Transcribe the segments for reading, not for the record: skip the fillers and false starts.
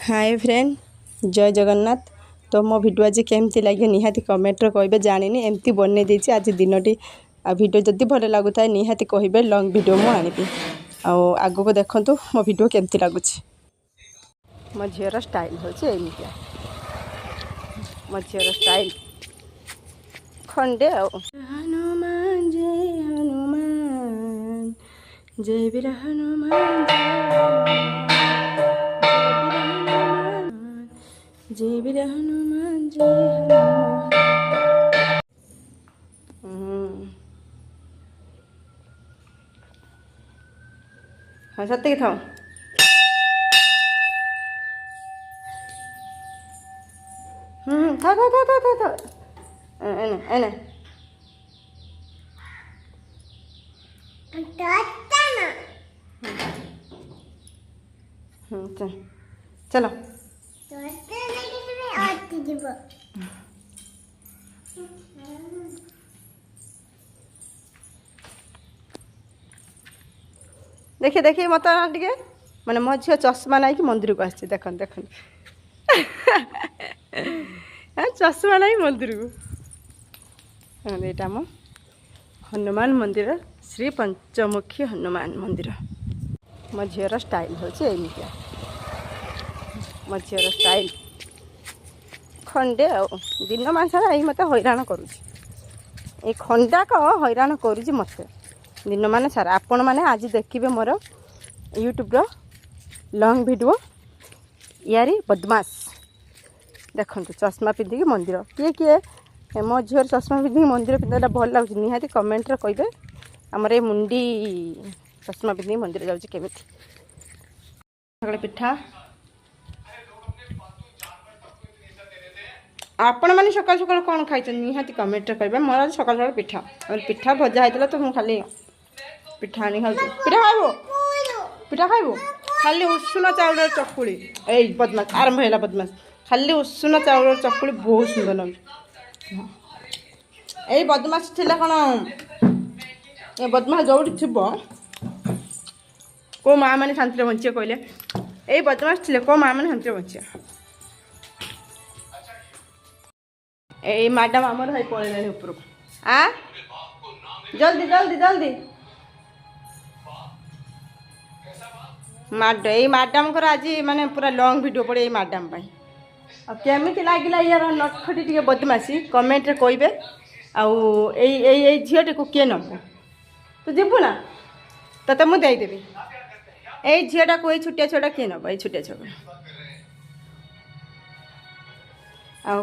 Hi friend जय जगन्नाथ। तो मो भिडियो आज केमती लगे निहाती कमेंट कहे जानी एमती बनई देती आज दिनटी भिडियो जदि भल लगुता है निहाती कहे लंग भिडियो मु आनिबी आग को देखु मो भिडियो केमती लगुच। मो झीर स्टाइल होची एमितिया मो झीर स्टाइल खंडे हनुमान जय वीर हनुमान जय वीर हनुमान जय हनुमान। हाँ सत्य था था था था था था एने एने चलो देखिए देखिए मत टे मैंने मो झी चश्मा नाई कि मंदिर को आसी देख देख चश्मा नाई मंदिर को यहाँ मो हनुमान मंदिर श्री पंचमुखी हनुमान मंदिर। मो झीर स्टाइल होची एमितिया मो झीर स्टाइल खंडे दिन मानसारा यही मत हैरान करुँच खंडाक हैरान करुँच मत दिन मान सारा आपण मैंने आज देखिए मोर यूट्यूब लॉन्ग वीडियो यारी बदमाश देखो चश्मा पिंधिकी मंदिर किए किए मो झीर चश्मा पिंधिकी मंदिर पिंधा भल लगे निहाती कमेंट कहे आमर ये मुंडी चश्मा पिंधिकी मंदिर जाऊँगी केमी पिठा आपण मैंने सकाल सकाल कौन खाई निहाती कमेंट करेंगे मोर आज सकाल सकाल पिठा पिठा भजा होता तो मुझे खाली पिठा आनी खाऊ पिठा खाइब पिठा खाइब खाली उषुना चाउल चकुड़ी ए बदमाश आरंभ है बदमाश खाली उषुना चाउल चकुड़ी बहुत सुंदर लगे यही बदमाश थी कौन ये बदमाश जो थी को माँ मैंने शांति बचे कहले यही बदमाश थी को माँ मैंने शांति बचे ए मैडम आमर भाई पड़े ऊपर आ जल्दी जल्दी जल्दी ये मैडम को आज माने पूरा लॉन्ग वीडियो पड़े ये मैडम केमी लगे यार नटखटी टे बदमाशी कमेंट रे कहे आई झीटी को किए नब तू जीवु ना तो मुझे देदेवी ये झीटा को छुटिया छुआ किए नब ये छुटिया छुआ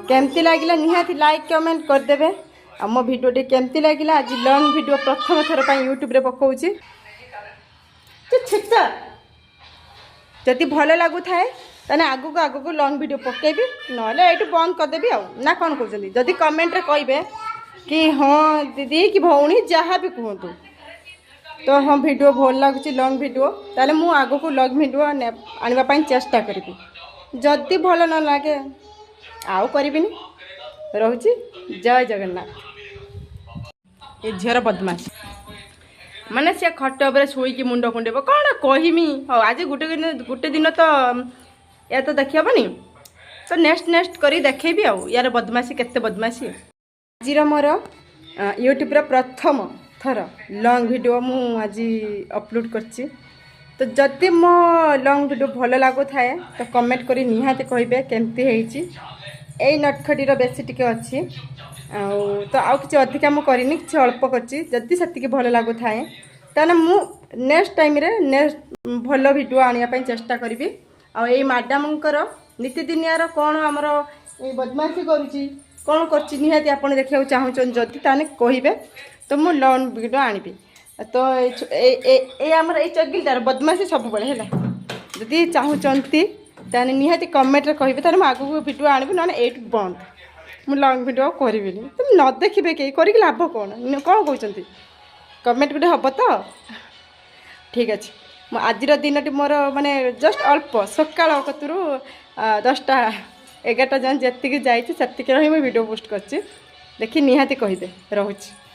केमती लगे निहाती लाइक कमेंट करदे आ मो भिडियोटी केमती लगे आज लॉन्ग वीडियो प्रथम थर पर यूट्यूब रे पकाऊँगी जदि भल लगुए ताने आगू को लॉन्ग वीडियो पकेबी ना ये बंद करदेवी ना कौन कहते जदि कमेंट रे कहे कि हाँ दीदी कि भौणी जहाँ भी कहतु तो हाँ वीडियो भल लगुच लॉन्ग वीडियो ताले मु आगू को लॉन्ग वीडियो आने चेष्टा करी जदि भल न लगे आउ करिबिनी रहुची जय जगन्नाथ। ये झीर बदमाश माने से खट उपर शोक मुंड कुंडेब कौन कहमी हाँ आज गोटे दिन तो या तो देखी हेनी तो नेक्स्ट करी देखेबी यार बदमाशी केते बदमाशी। आज मोर यूट्यूब प्रथम थर लॉन्ग वीडियो मु आज अपलोड करची तो जदि मो लॉन्ग वीडियो भल लगु थाए तो कमेंट करी निहाती कहे केमती होईची यही नटखटीर बेसी टिके अच्छी तो आउ कि अधिका मुझे कि अल्प करी से भल लगु थाए ताने मु नेक्स्ट टाइम रे नेक्स्ट भल वीडियो आने चेष्टा करी आई मैडम नीतिदिनिया कौन आमर बदमाशी करुँची कौन कर निहाती आप देखा चाहूँ जदि ताने कहे तो मु लॉन्ग वीडियो आनिबी तो ये आमर ये चगिलटार बदमाशी सब बड़े है जदि चाहूँगी ताने निहाती कमेंट कहे ताने आगू वीडियो आनिबी ना ये बंद मु लॉन्ग वीडियो करी तुम न देखिए कहीं कर लाभ कौन कौन कहते कमेंट गोटे हम तो ठीक अच्छे आज दिन मोर माने जस्ट अल्प सकाल कतरू 10टा 11टा जन जी जाइए से वीडियो पोस्ट कर देखी निहाती कहे रोचे।